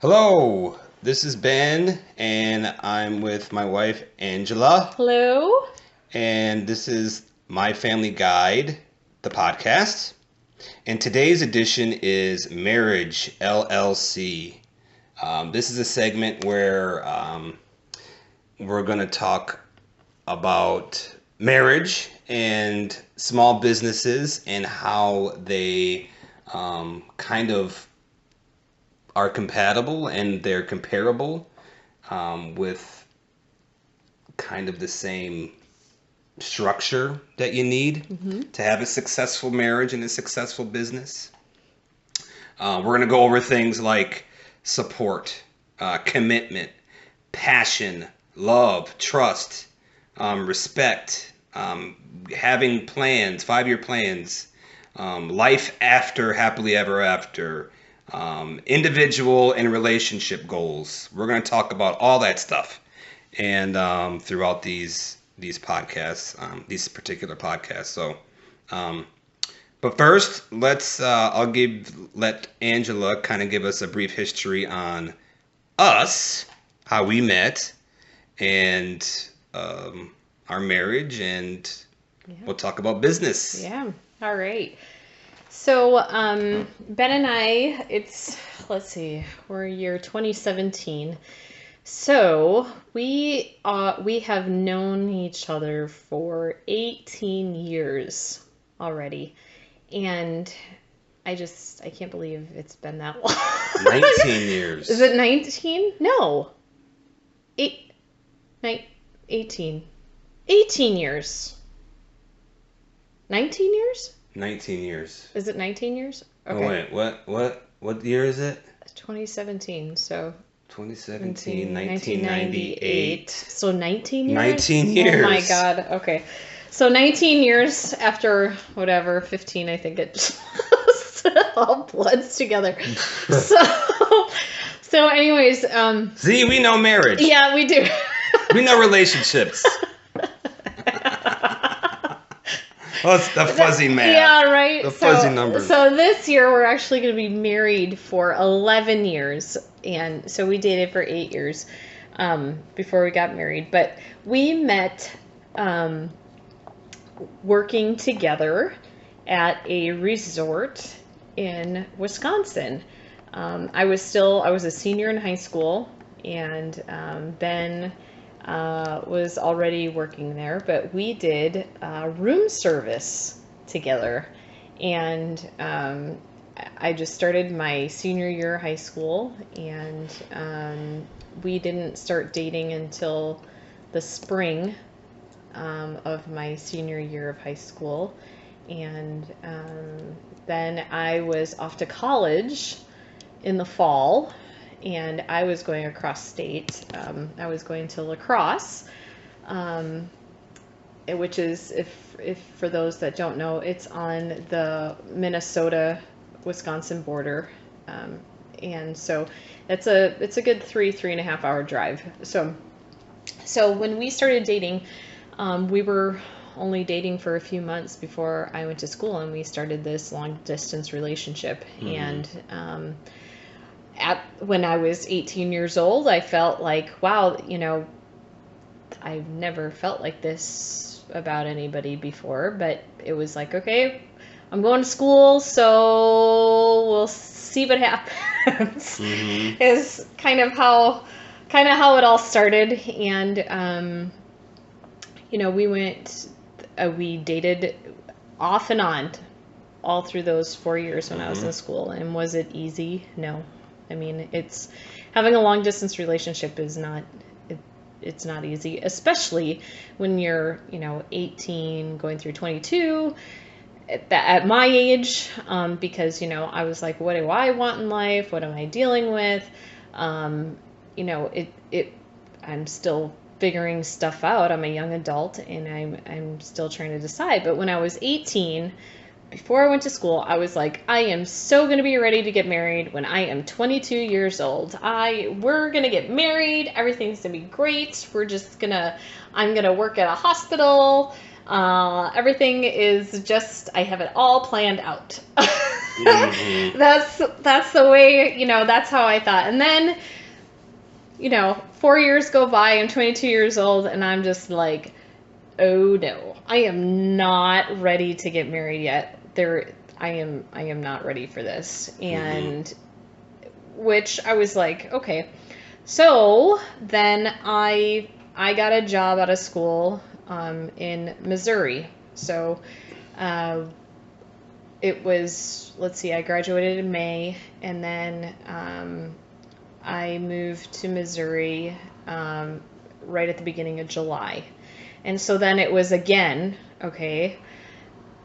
Hello, this is Ben, and I'm with my wife Angela, Hello. and this is My Family Guide, the podcast. And today's edition is Marriage LLC. This is a segment where we're going to talk about marriage and small businesses and how they kind of are compatible and they're comparable with kind of the same structure that you need to have a successful marriage and a successful business. We're going to go over things like support, commitment, passion, love, trust, respect, having plans, 5-year plans, life after happily ever after, individual and relationship goals. We're going to talk about all that stuff, and throughout these podcasts, these particular podcasts. So, but first, let's let Angela kind of give us a brief history on us, how we met, and our marriage, and we'll talk about business. Yeah. All right. So, Ben and I, let's see, we're year 2017. So we have known each other for 18 years already. And I can't believe it's been that long. 19 years. Is it 19? No. 18. 18 years. 19 years? 19 years. Is it 19 years? Okay. Oh wait, what year is it? 2017, so 2017, 1998. So 19 years? 19 years. Oh my god, okay. So 19 years after whatever, 15 I think it just all blends together. So anyways, See, we know marriage. yeah, we do. We know relationships. Well, it's the fuzzy math. Yeah, right. The fuzzy numbers. So this year we're actually going to be married for 11 years. And so we dated for 8 years before we got married. But we met working together at a resort in Wisconsin. I was a senior in high school, and Ben was already working there, but we did room service together. And I just started my senior year of high school, and we didn't start dating until the spring of my senior year of high school. And then I was off to college in the fall, and I was going across state. I was going to La Crosse, which is, if for those that don't know, it's on the Minnesota-Wisconsin border, and so it's a good 3.5 hour drive. So when we started dating, we were only dating for a few months before I went to school, and we started this long distance relationship. And when I was 18 years old, I felt like, wow, I've never felt like this about anybody before, but it was like, okay, I'm going to school, so we'll see what happens. Is kind of how it all started. And we dated off and on all through those 4 years when I was in school. And was it easy? No. I mean, having a long distance relationship is not, it's not easy, especially when you're, 18 going through 22 at my age, because, I was like, what do I want in life? What am I dealing with? I'm still figuring stuff out. I'm a young adult, and I'm still trying to decide. But when I was 18, before I went to school, I was like, I am so going to be ready to get married when I am 22 years old. We're going to get married. Everything's going to be great. I'm going to work at a hospital. Everything is just, I have it all planned out. Mm-hmm. That's the way, that's how I thought. And then, 4 years go by, I'm 22 years old, and I'm just like, oh no, I am not ready to get married yet. I am not ready for this. And which I was like, okay. So then I got a job out of school in Missouri. So it was, let's see, I graduated in May, and then I moved to Missouri right at the beginning of July. And so then it was again, okay,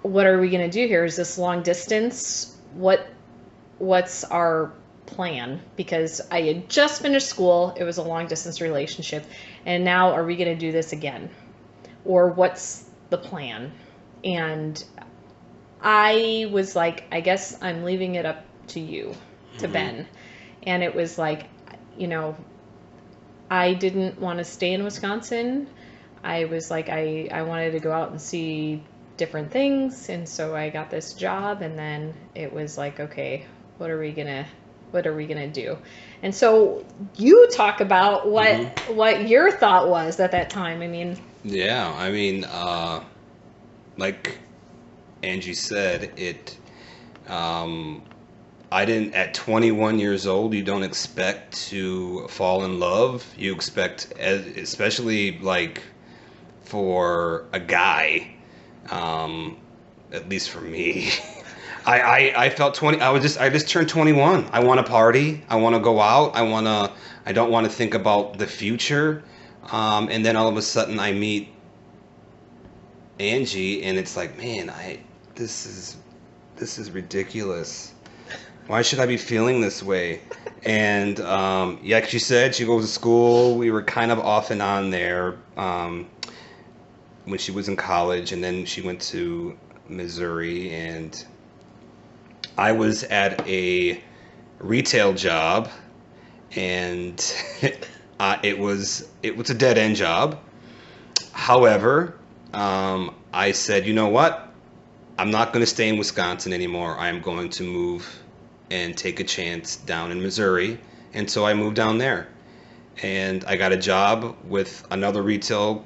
what are we going to do here? Is this long distance? What's our plan? Because I had just finished school. It was a long distance relationship. And now are we going to do this again? Or what's the plan? And I was like, I guess I'm leaving it up to you, to Ben. And it was like, I didn't want to stay in Wisconsin. I was like, I wanted to go out and see different things. And so I got this job, and then it was like, okay, what are we gonna do? And so you talk about what your thought was at that time. I mean, Yeah, I mean, like Angie said, I didn't, at 21 years old, you don't expect to fall in love. You expect, especially like for a guy, at least for me, I felt 20, I just turned 21. I want to party. I want to go out. I don't want to think about the future. And then all of a sudden I meet Angie, and it's like, man, this is ridiculous. Why should I be feeling this way? And yeah, like she said, she goes to school. We were kind of off and on there when she was in college, and then she went to Missouri, and I was at a retail job, and it was a dead end job. However, I said, you know what? I'm not going to stay in Wisconsin anymore. I am going to move and take a chance down in Missouri. And so I moved down there. And I got a job with another retail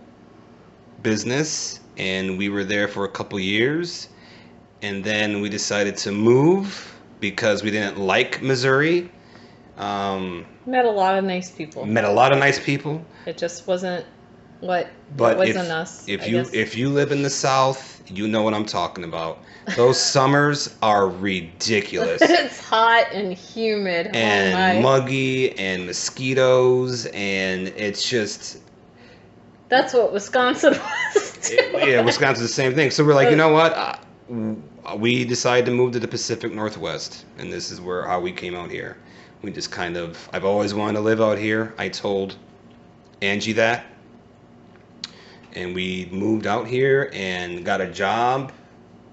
business. And we were there for a couple years. And then we decided to move because we didn't like Missouri. met a lot of nice people. It just wasn't what But wasn't us. if you live in the South, you know what I'm talking about. Those summers are ridiculous. It's hot and humid and muggy and mosquitoes, and it's just... That's what Wisconsin was too. Yeah, Wisconsin's the same thing. So we're like, you know what? We decided to move to the Pacific Northwest, and this is how we came out here. We just kind of... I've always wanted to live out here. I told Angie that. And we moved out here and got a job.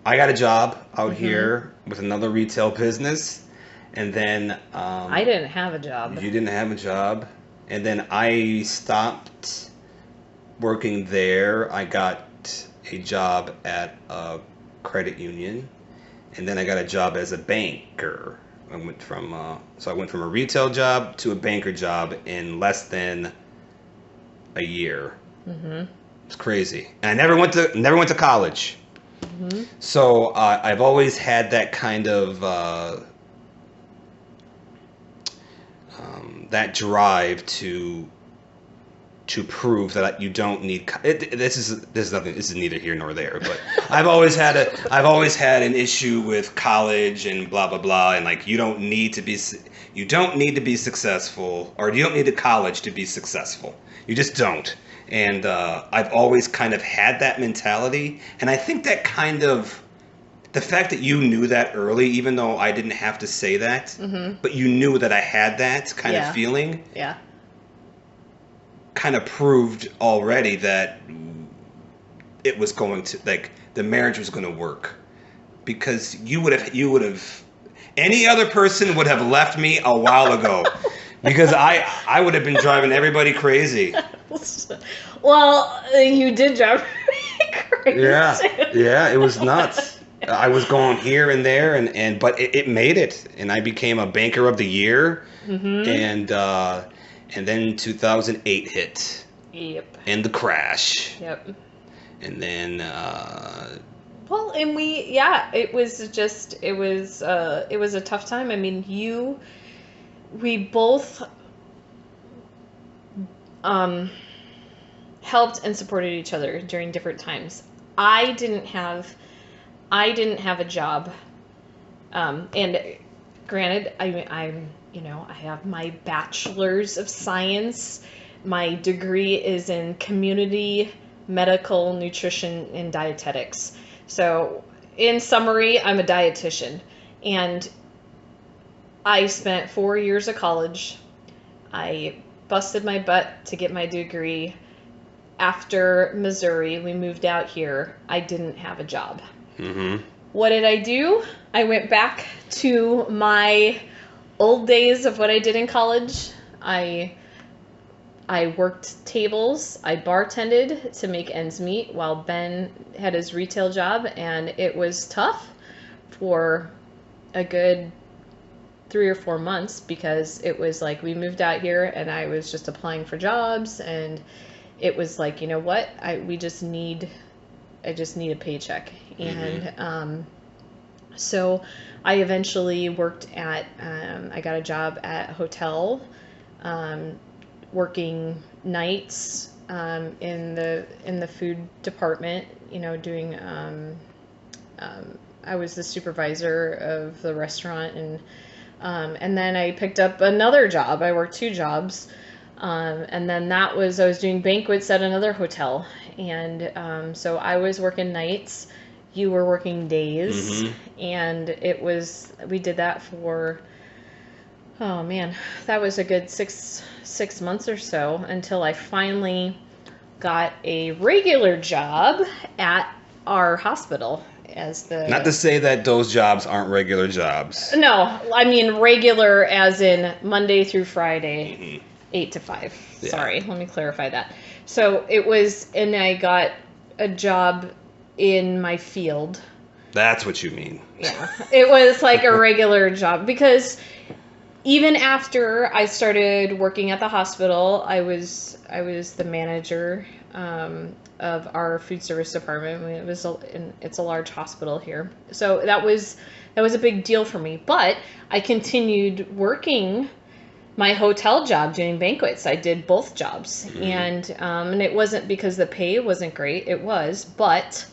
I got a job out here with another retail business. And then... I didn't have a job. You didn't have a job. And then I stopped working there. I got a job at a credit union. And then I got a job as a banker. I went from a retail job to a banker job in less than a year. It's crazy. And I never went to college. So I've always had that kind of that drive to prove that you don't need this is neither here nor there, but I've always had an issue with college and blah blah blah, and like you don't need to be successful, or you don't need a college to be successful. You just don't. And I've always kind of had that mentality. And I think that kind of, the fact that you knew that early, even though I didn't have to say that, but you knew that I had that kind of feeling, kind of proved already that it was going to, like, the marriage was going to work. Because you would have, any other person would have left me a while ago. Because I would have been driving everybody crazy. Well, you did drive me crazy. Yeah, it was nuts. I was going here and there, but it made it, and I became a banker of the year, Mm-hmm. and then 2008 hit, Yep. and the crash, Yep. and then Well, and it was just, it was a tough time. I mean, we both um, helped and supported each other during different times. I didn't have, I didn't have a job, and granted, I have my bachelor's of science. My degree is in community medical nutrition and dietetics. So, in summary, I'm a dietitian, and I spent 4 years of college. I busted my butt to get my degree. After Missouri, we moved out here. I didn't have a job. mm-hmm. What did I do? I went back to my old days of what I did in college. I worked tables. I bartended to make ends meet while Ben had his retail job, and it was tough for a good 3 or 4 months because it was like we moved out here and I was just applying for jobs, and it was like, you know what? I just need a paycheck. Mm-hmm. And so I eventually worked at I got a job at a hotel, working nights, in the food department, doing I was the supervisor of the restaurant, and then I picked up another job. I worked 2 jobs. And then I was doing banquets at another hotel. And so I was working nights, you were working days. Mm-hmm. And we did that for, oh man, that was a good six months or so until I finally got a regular job at our hospital as the... Not to say that those jobs aren't regular jobs. No, I mean regular as in Monday through Friday. Mm-hmm. 8 to 5. Yeah. Sorry, let me clarify that. So it was, and I got a job in my field. That's what you mean. Yeah, it was like a regular job because even after I started working at the hospital, I was the manager of our food service department. I mean, it's a large hospital here, so that was a big deal for me. But I continued working my hotel job doing banquets. I did both jobs. Mm-hmm. And it wasn't because the pay wasn't great. It was, but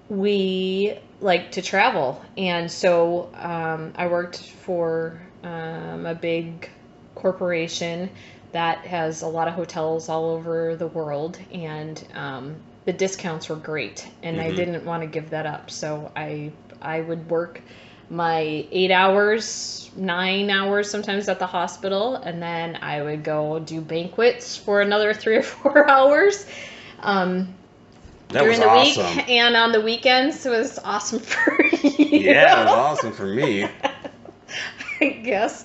we like to travel. And so I worked for a big corporation that has a lot of hotels all over the world. And the discounts were great. And mm-hmm. I didn't want to give that up. So I would work my 8 hours, 9 hours sometimes at the hospital, and then I would go do banquets for another 3 or 4 hours during the awesome. week, and on the weekends. It was awesome for you. Yeah, it was awesome for me. I guess.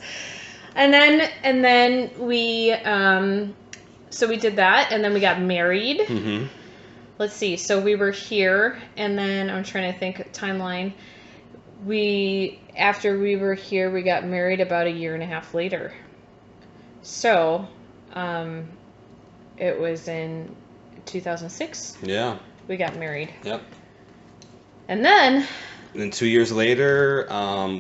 And then we so we did that, and then we got married. Mm-hmm. Let's see. So we were here, and then I'm trying to think timeline. After we were here, we got married about a year and a half later. So, it was in 2006. Yeah. We got married. Yep. And then 2 years later,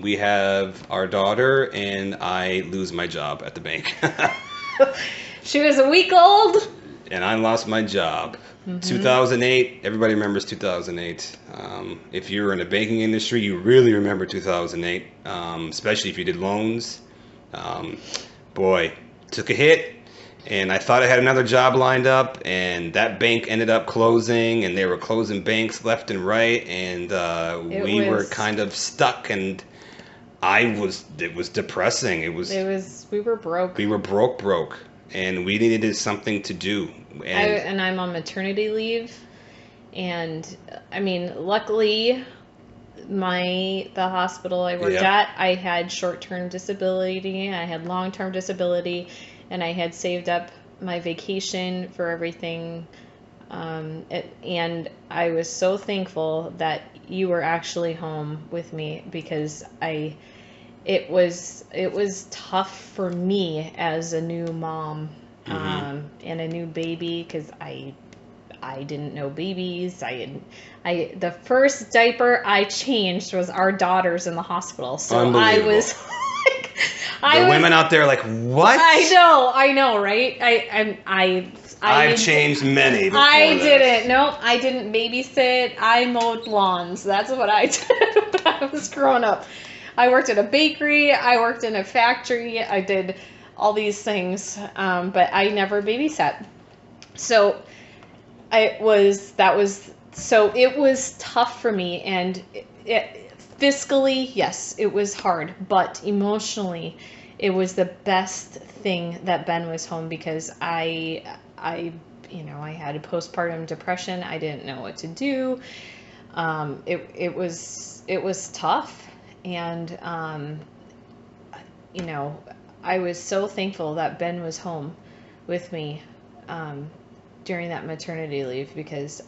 we have our daughter, and I lose my job at the bank. she was a week old. And I lost my job. Mm-hmm. 2008, everybody remembers 2008. If you're in the banking industry, you really remember 2008, especially if you did loans. Boy, took a hit, and I thought I had another job lined up, and that bank ended up closing, and they were closing banks left and right, and we were kind of stuck, and it was depressing. We were broke. We were broke. And we needed something to do. And I'm on maternity leave. And, I mean, luckily, the hospital I worked at, I had short-term disability, I had long-term disability, and I had saved up my vacation for everything And I was so thankful that you were actually home with me, because it was tough for me as a new mom, and a new baby, because I didn't know babies. The first diaper I changed was our daughter's in the hospital. So I was like, women out there are like, what? I know, right? I've changed many before didn't. Nope, I didn't babysit. I mowed lawns. That's what I did when I was growing up. I worked at a bakery. I worked in a factory. I did all these things, but I never babysat. So it was tough for me, and fiscally, yes, it was hard, but emotionally, it was the best thing that Ben was home, because I had a postpartum depression. I didn't know what to do. It was tough, and I was so thankful that Ben was home with me during that maternity leave, because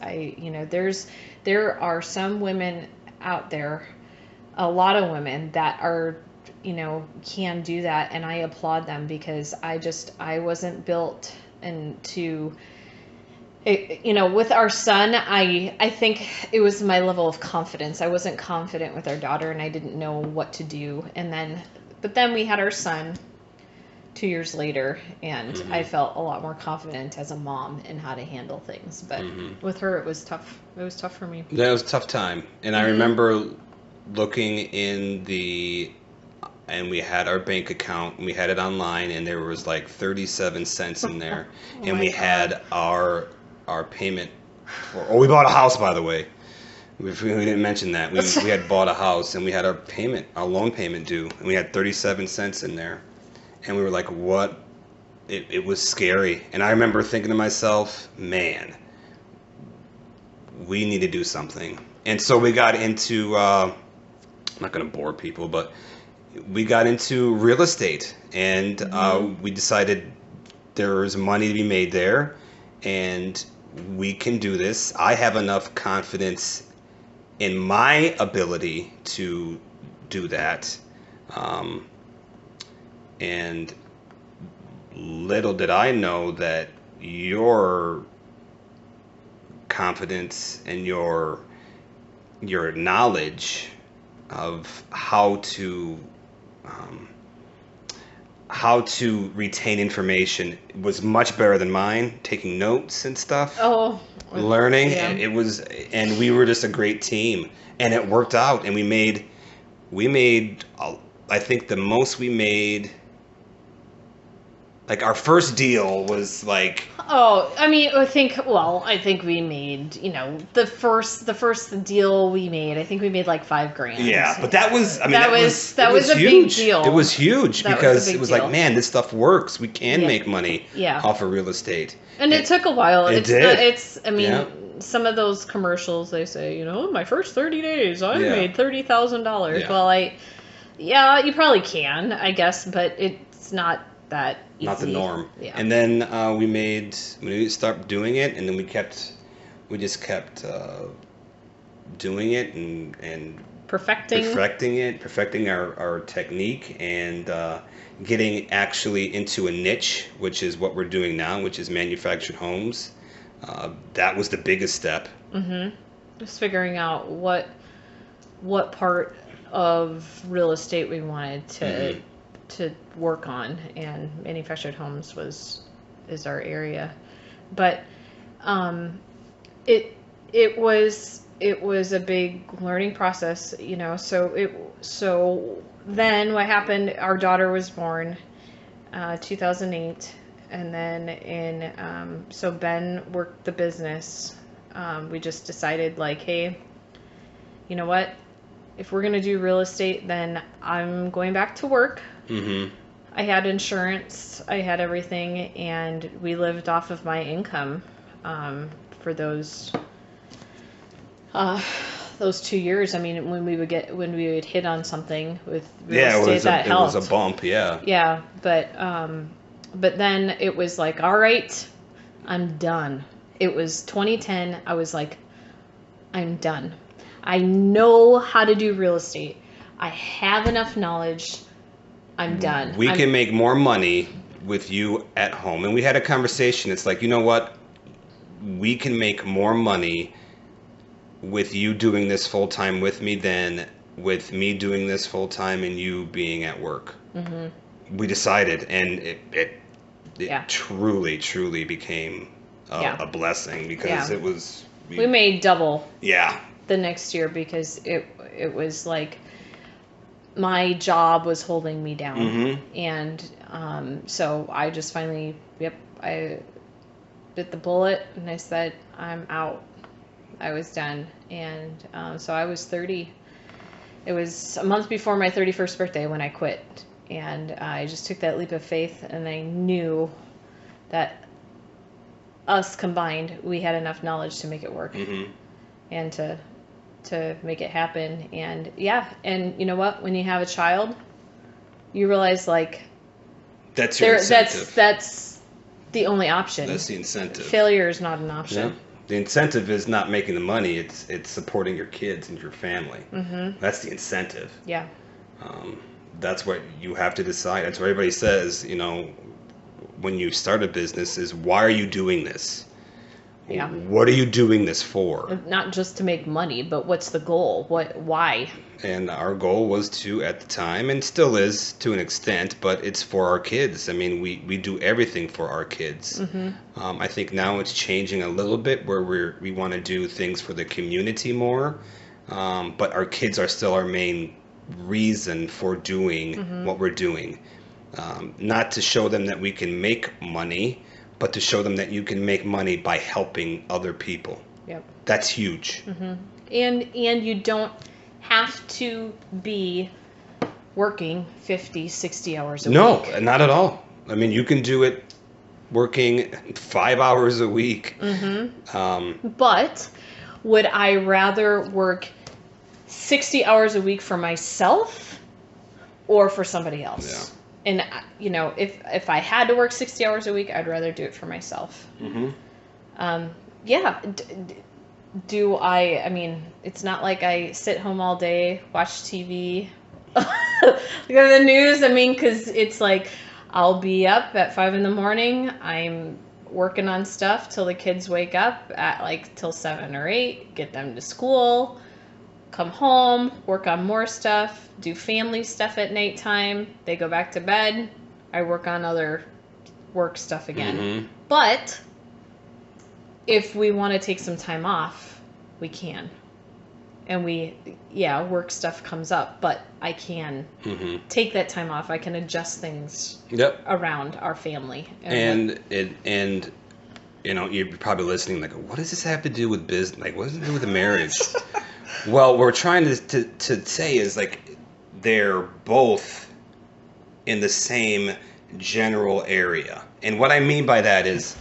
there are some women out there, a lot of women that are, can do that, and I applaud them, because I wasn't built into with our son. I think it was my level of confidence. I wasn't confident with our daughter, and I didn't know what to do. But then we had our son 2 years later, and I felt a lot more confident as a mom in how to handle things. But with her, it was tough. It was tough for me. That was a tough time. And I remember looking and we had our bank account, and we had it online, and there was like 37 cents in there. And we had our payment we bought a house, by the way. We didn't mention that. We had bought a house, and we had our loan payment due, and we had 37 cents in there. And we were like, what? It was scary. And I remember thinking to myself, man, we need to do something. And so we got into, I'm not going to bore people, but we got into real estate. And we decided there was money to be made there, and we can do this. I have enough confidence in my ability to do that. And little did I know that your confidence and your knowledge of how to retain information was much better than mine. Taking notes and stuff. Oh, learning. Yeah. And we were just a great team, and it worked out. And we made. I think the most we made. Like, our first deal was like... Oh, I mean, I think we made, the first deal we made, I think we made like $5,000. Yeah, but that was, that was a big deal. It was huge, because it was like, man, this stuff works. We can make money off of real estate. And it took a while. It did. Some of those commercials, they say, my first 30 days, I made $30,000. Yeah. Well, you probably can, I guess, but it's not that easy. Not the norm. Yeah. And then we started doing it, and then we just kept doing it and perfecting our technique, and getting actually into a niche, which is what we're doing now, which is manufactured homes. That was the biggest step. Just figuring out what part of real estate we wanted to work on, and manufactured homes is our area. But it was a big learning process, so then what happened, our daughter was born 2008, and then so Ben worked the business. We just decided, like, hey, you know what, if we're going to do real estate, then I'm going back to work. I had insurance, I had everything, and we lived off of my income for those 2 years. I mean, when we would hit on something with real estate, that helped. It was a bump, yeah. Yeah, but then it was like, all right, I'm done. it was 2010. I was like, I'm done. I know how to do real estate. I have enough knowledge. I'm done. We can make more money with you at home. And we had a conversation. It's like, you know what? We can make more money with you doing this full time with me than with me doing this full time and you being at work. We decided, and it truly became a blessing because it was. We made double. Yeah. The next year because it was like my job was holding me down, and so I just finally I bit the bullet and I said I'm out. I was done, and so I was 30. It was a month before my 31st birthday when I quit, and I just took that leap of faith, and I knew that us combined, we had enough knowledge to make it work, and to make it happen. And and you know what? When you have a child, you realize like that's your incentive. That's the only option. That's the incentive. Failure is not an option. Yeah. The incentive is not making the money. It's supporting your kids and your family. That's the incentive. Yeah. That's what you have to decide. That's what everybody says. You know, when you start a business, is why are you doing this? Yeah. What are you doing this for? Not just to make money, but what's the goal? Why? And our goal was to, at the time, and still is to an extent, but it's for our kids. I mean, we do everything for our kids. I think now it's changing a little bit where we want to do things for the community more, but our kids are still our main reason for doing what we're doing. Not to show them that we can make money, but to show them that you can make money by helping other people. Yep. That's huge. And you don't have to be working 50, 60 hours a week. No, not at all. I mean, you can do it working 5 hours a week. But would I rather work 60 hours a week for myself or for somebody else? Yeah. And, you know, if I had to work 60 hours a week, I'd rather do it for myself. Do I mean, it's not like I sit home all day, watch TV, look at the news. I mean, because it's like I'll be up at 5 a.m. I'm working on stuff till the kids wake up at like till 7 or 8, get them to school, come home, work on more stuff, do family stuff at nighttime. They go back to bed. I work on other work stuff again. But if we want to take some time off, we can. And work stuff comes up, but I can take that time off. I can adjust things around our family. And you know, you're probably listening like, what does this have to do with business? Like, what does it do with the marriage? Well, we're trying to say is like they're both in the same general area. And what I mean by that is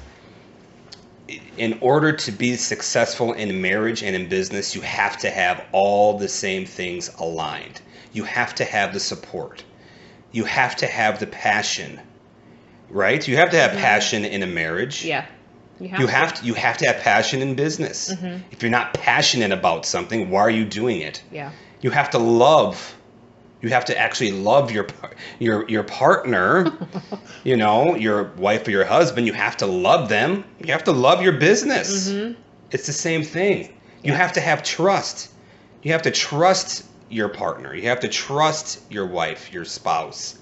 in order to be successful in marriage and in business, you have to have all the same things aligned. You have to have the support. You have to have the passion, right? You have to have passion in a marriage. Yeah. You have to have passion in business. If you're not passionate about something, why are you doing it? Yeah. You have to love. You have to actually love your partner, you know, your wife or your husband. You have to love them. You have to love your business. It's the same thing. You have to have trust. You have to trust your partner. You have to trust your wife, your spouse.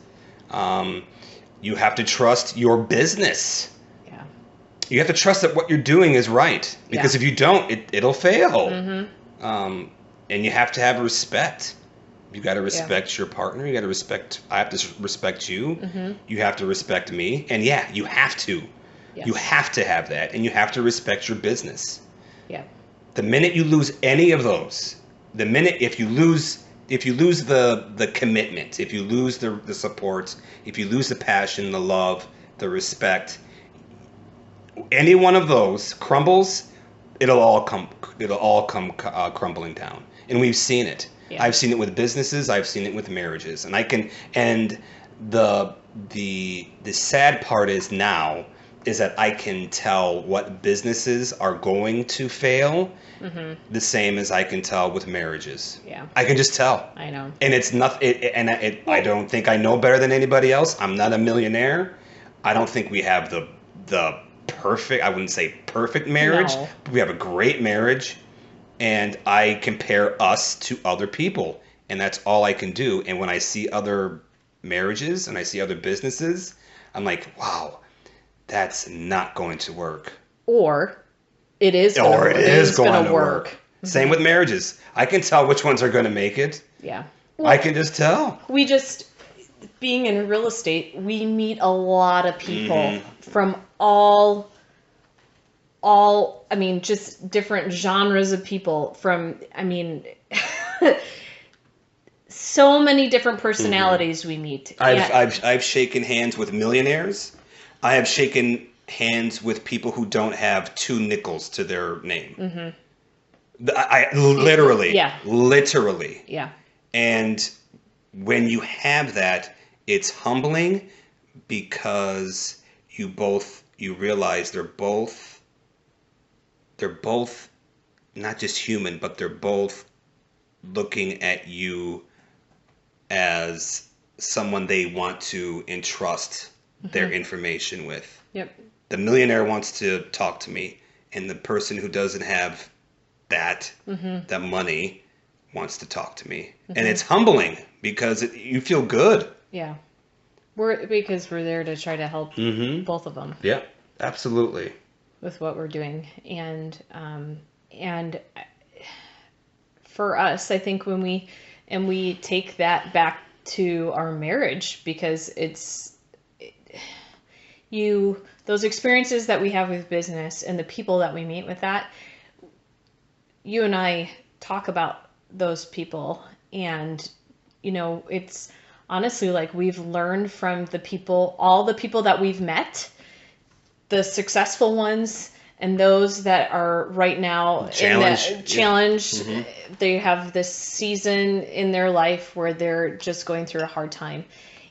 You have to trust your business. You have to trust that what you're doing is right, because if you don't, it'll fail. And you have to have respect. You got to respect your partner. You got to respect. I have to respect you. You have to respect me. And you have to. Yes. You have to have that, and you have to respect your business. Yeah. The minute you lose any of those, if you lose the commitment, if you lose the support, if you lose the passion, the love, the respect. Any one of those crumbles, it'll all come crumbling down, and we've seen it. Yeah. I've seen it with businesses. I've seen it with marriages, and the sad part is now is that I can tell what businesses are going to fail the same as I can tell with marriages. Yeah. I can just tell. I know. And it's not, I don't think I know better than anybody else. I'm not a millionaire. I don't think we have the perfect, I wouldn't say perfect marriage, No. but we have a great marriage. And I compare us to other people. And that's all I can do. And when I see other marriages and I see other businesses, I'm like, wow, that's not going to work. Or it is Or gonna, it is going gonna to work. Same with marriages. I can tell which ones are going to make it. Yeah. I can just tell. We just, being in real estate, we meet a lot of people from all, I mean, just different genres of people from, I mean, so many different personalities we meet. I've shaken hands with millionaires. I have shaken hands with people who don't have 2 nickels to their name. I literally, literally. Yeah. And when you have that, it's humbling because you realize they're both not just human, but they're both looking at you as someone they want to entrust their information with. Yep. The millionaire wants to talk to me, and the person who doesn't have that money wants to talk to me. And it's humbling because you feel good. Yeah. Because we're there to try to help both of them. Yeah, absolutely. With what we're doing. And for us, I think when we take that back to our marriage, because those experiences that we have with business and the people that we meet with that, you and I talk about those people, and it's honestly like we've learned from all the people that we've met, the successful ones and those that are right now in the challenge. They have this season in their life where they're just going through a hard time,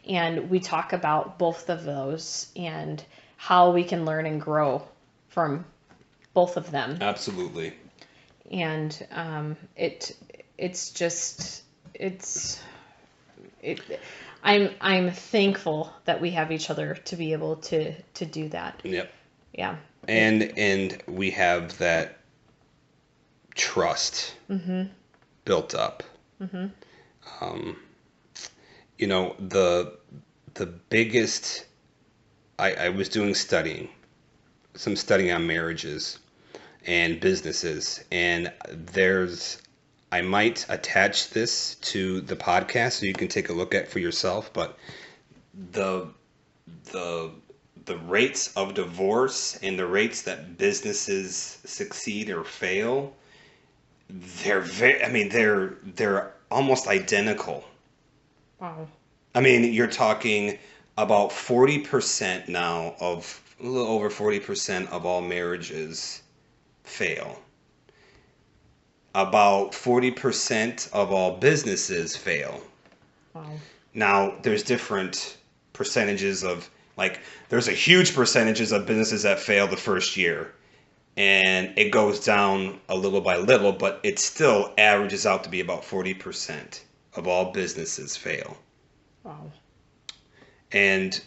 and we talk about both of those and how we can learn and grow from both of them. Absolutely. And I'm thankful that we have each other to be able to do that. Yep. Yeah. And we have that trust built up. The biggest, I was doing some studying on marriages and businesses, and I might attach this to the podcast so you can take a look at for yourself, but the rates of divorce and the rates that businesses succeed or fail, they're almost identical. Wow. I mean, you're talking about 40% now a little over 40% of all marriages fail. About 40% of all businesses fail. Wow. Now, there's different percentages of, there's a huge percentages of businesses that fail the first year. And it goes down a little by little, but it still averages out to be about 40% of all businesses fail. Wow. And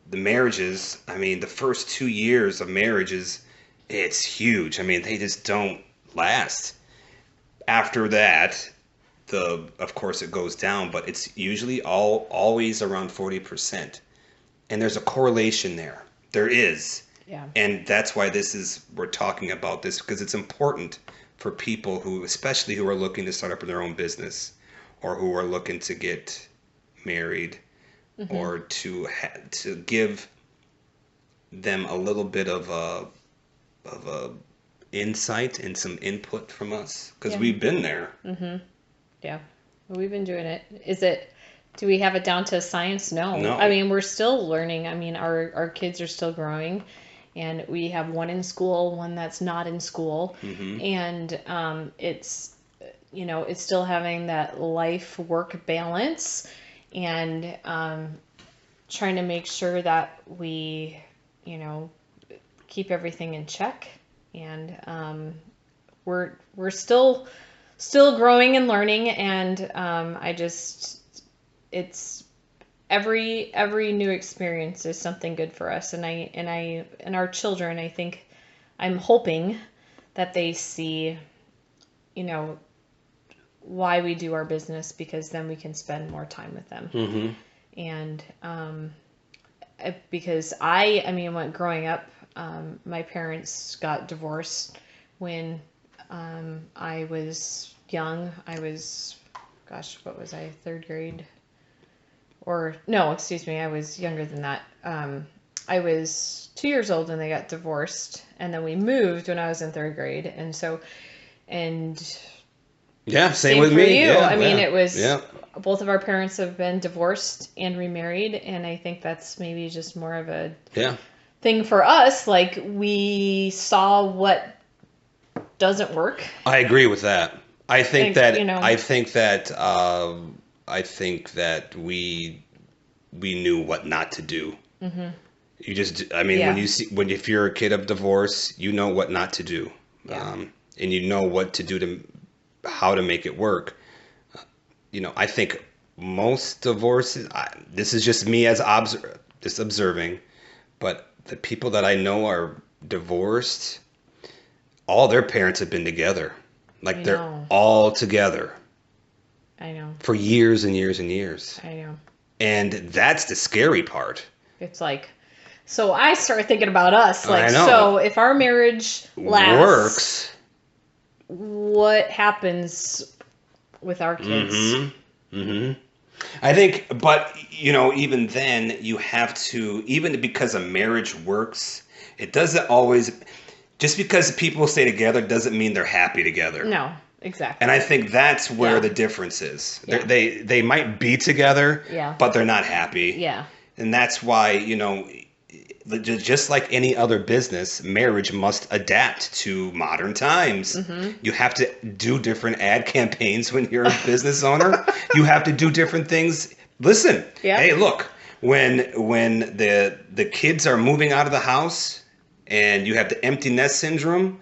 the marriages, the first 2 years of marriages, it's huge. They just don't last. After that, of course it goes down, but it's usually always around 40%. And there's a correlation there. There is. Yeah. And that's why we're talking about this, because it's important for people especially who are looking to start up their own business, or who are looking to get married, or to give them a little bit of a insight and some input from us, because we've been there. Yeah, well, we've been doing it. Do we have it down to science? No. We're still learning. Our kids are still growing, and we have one in school, one that's not in school, and it's still having that life work balance, and trying to make sure that we keep everything in check. And we're still growing and learning. And it's every new experience is something good for us. And our children, I think, I'm hoping that they see, why we do our business, because then we can spend more time with them. Mm-hmm. And because when growing up, my parents got divorced when I was young. I was, what was I, third grade? Or no, excuse me, I was younger than that. I was 2 years old when they got divorced, and then we moved when I was in third grade. And so, yeah, same same with for me. you. Yeah, It was, yeah. both of our parents have been divorced and remarried, and I think that's maybe just more of a thing for us. Like, we saw what doesn't work. I agree with that. I think that we knew what not to do. Mm-hmm. You just, when if you're a kid of divorce, you know what not to do, and you know what to do how to make it work. I think most divorces. This is just me as just observing, but the people that I know are divorced, all their parents have been together. Like, they're all together. I know. For years and years and years. I know. And that's the scary part. It's like, so I start thinking about us. Like, I know. So if our marriage works, what happens with our kids? Mm-hmm. Mm-hmm. I think, but, even then, you have to, even because a marriage works, it doesn't always, just because people stay together doesn't mean they're happy together. No, exactly. And I think that's where the difference is. Yeah. They might be together, but they're not happy. Yeah. And that's why, just like any other business, marriage must adapt to modern times. Mm-hmm. You have to do different ad campaigns when you're a business owner. You have to do different things. Listen, hey, look, when the kids are moving out of the house and you have the empty nest syndrome,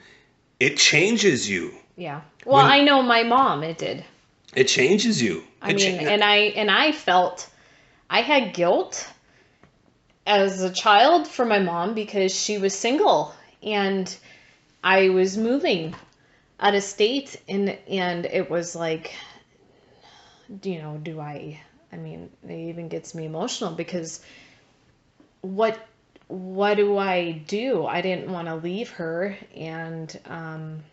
it changes you. Yeah. Well, I know my mom, it did. It changes you. And I felt I had guilt as a child for my mom because she was single and I was moving out of state, and it was like, it even gets me emotional because what do I do? I didn't want to leave her, and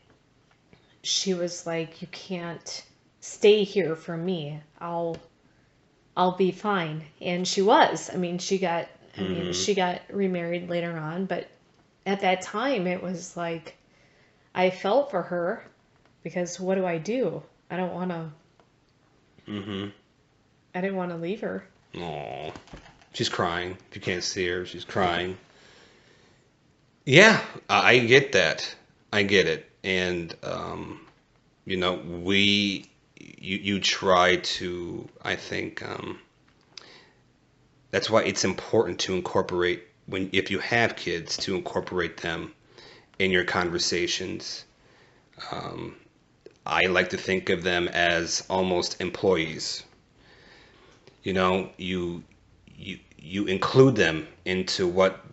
she was like, you can't stay here for me. I'll be fine. And she was. She got remarried later on, but at that time it was like I felt for her because what do? I don't want to. Mm-hmm. I didn't want to leave her. Aww. She's crying. If you can't see her, she's crying. Yeah, I get that. I get it. And, you try to, I think, that's why it's important to incorporate, if you have kids, to incorporate them in your conversations. I like to think of them as almost employees. You include them into what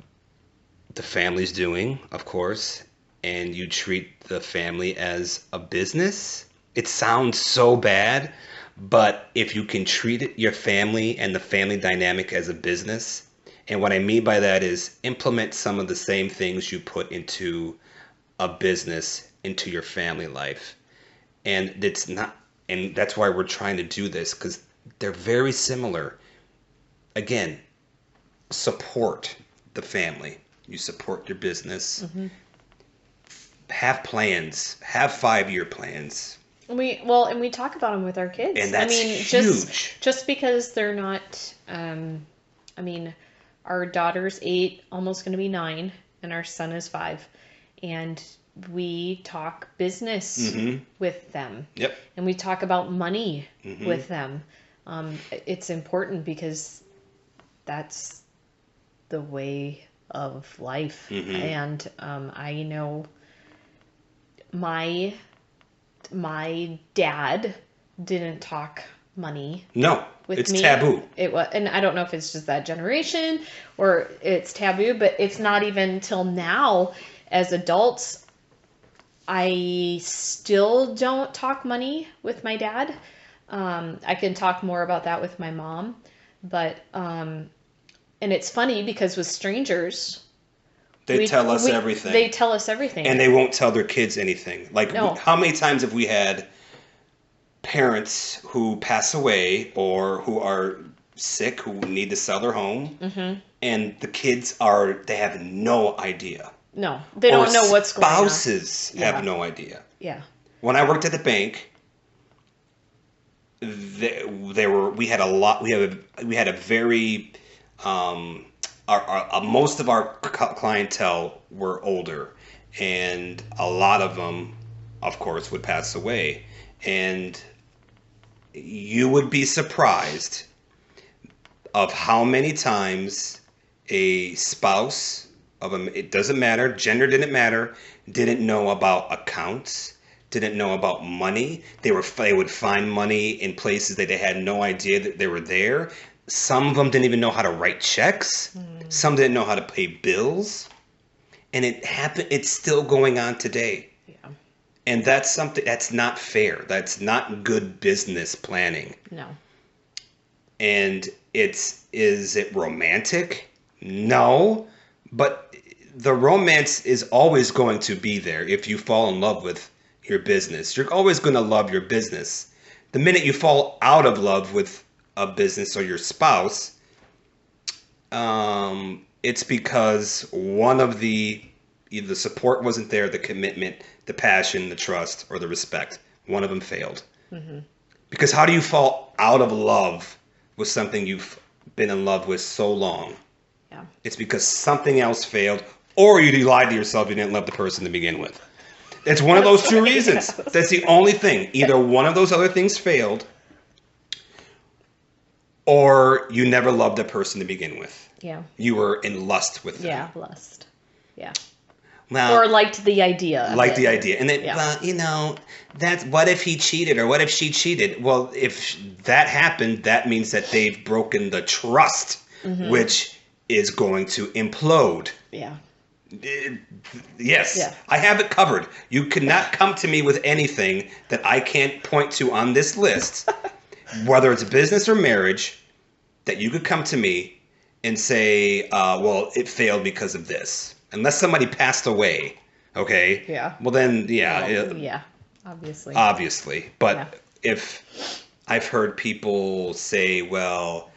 the family's doing, of course, and you treat the family as a business. It sounds so bad, but if you can treat your family and the family dynamic as a business, and what I mean by that is implement some of the same things you put into a business into your family life. And that's why we're trying to do this, because they're very similar. Again, support the family. You support your business. Mm-hmm. Have plans. Have 5-year plans. We talk about them with our kids. And that's huge. Just because they're not, our daughter's 8, almost going to be 9, and our son is 5. And we talk business with them. Yep. And we talk about money with them. It's important because that's the way of life. Mm-hmm. And I know my dad didn't talk money No, with it's me. taboo. It was, and I don't know if it's just that generation or it's taboo, but it's not even till now as adults. I still don't talk money with my dad. I can talk more about that with my mom, but and it's funny because with strangers, They tell us everything. They tell us everything, and they won't tell their kids anything. Like, No. how many times have we had parents who pass away or who are sick, who need to sell their home, and the kids they have no idea. No, they don't know what's going on. Spouses have no idea. Yeah. When I worked at the bank, we had a very most of our clientele were older, and a lot of them, of course, would pass away, and you would be surprised of how many times a spouse it doesn't matter, gender didn't matter, didn't know about accounts, didn't know about money. They would find money in places that they had no idea that they were there. Some of them didn't even know how to write checks. Some didn't know how to pay bills. And it happened. It's still going on today. Yeah. And that's something that's not fair. That's not good business planning. No. And is it romantic? No. But the romance is always going to be there if you fall in love with your business. You're always going to love your business. The minute you fall out of love with a business or your spouse, it's because one of either the support wasn't there, the commitment, the passion, the trust, or the respect. One of them failed. Mm-hmm. Because how do you fall out of love with something you've been in love with so long? Yeah. It's because something else failed, or you lied to yourself, you didn't love the person to begin with. It's one of those two reasons. Yes. That's the only thing. Either one of those other things failed, or you never loved the person to begin with. Yeah. You were in lust with them. Yeah, lust. Yeah. Well, Or liked the idea. And then, well, that's what if he cheated or what if she cheated? Well, if that happened, that means that they've broken the trust, which is going to implode. Yeah. Yes, Yeah. I have it covered. You cannot come to me with anything that I can't point to on this list, whether it's business or marriage, that you could come to me and say, well, it failed because of this. Unless somebody passed away, okay? Yeah. Well, then, Yeah, obviously. Obviously. But Yeah. if I've heard people say, well,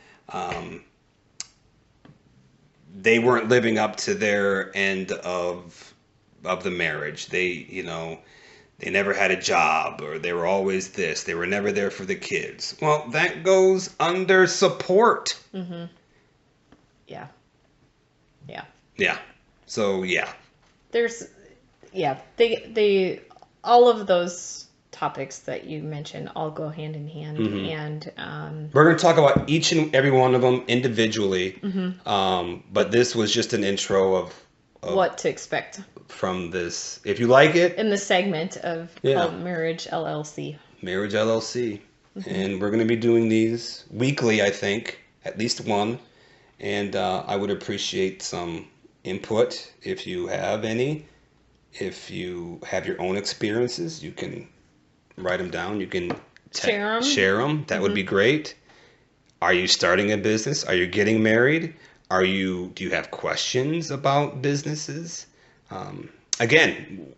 they weren't living up to their end of the marriage. They never had a job, or they were always this. They were never there for the kids. Well, that goes under support. Mm-hmm. Yeah. Yeah. Yeah. So, yeah. They all of those topics that you mentioned all go hand in hand, and we're going to talk about each and every one of them individually. But this was just an intro of what to expect from this. If you like it, in the segment of called Marriage LLC. Marriage LLC. And we're going to be doing these weekly, I think, at least one. And I would appreciate some input if you have any. If you have your own experiences, you can write them down. You can share them. That would be great. Are you starting a business? Are you getting married? Do you have questions about businesses? Again,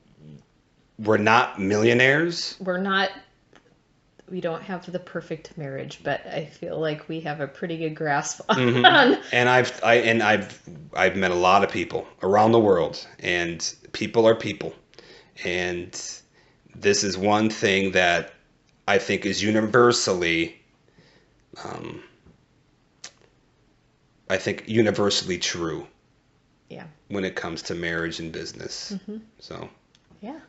we're not millionaires. We don't have the perfect marriage, but I feel like we have a pretty good grasp on. And I've met a lot of people around the world, and people are people. And this is one thing that I think is universally true. Yeah. When it comes to marriage and business. So. Yeah.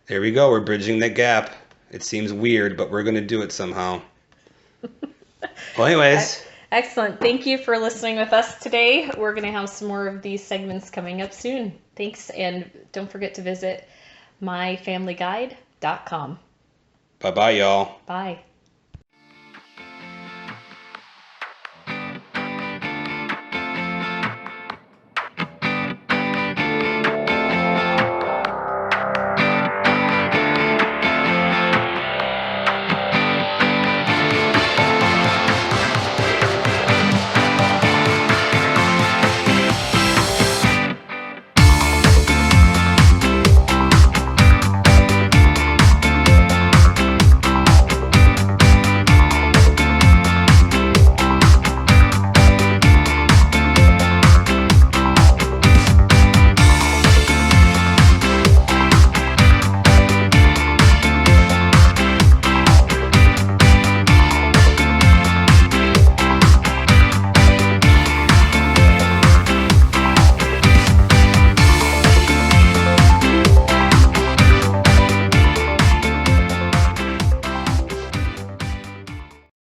There we go. We're bridging the gap. It seems weird, but we're going to do it somehow. Well, anyways. Excellent. Thank you for listening with us today. We're going to have some more of these segments coming up soon. Thanks. And don't forget to visit myfamilyguide.com. Bye-bye, y'all. Bye.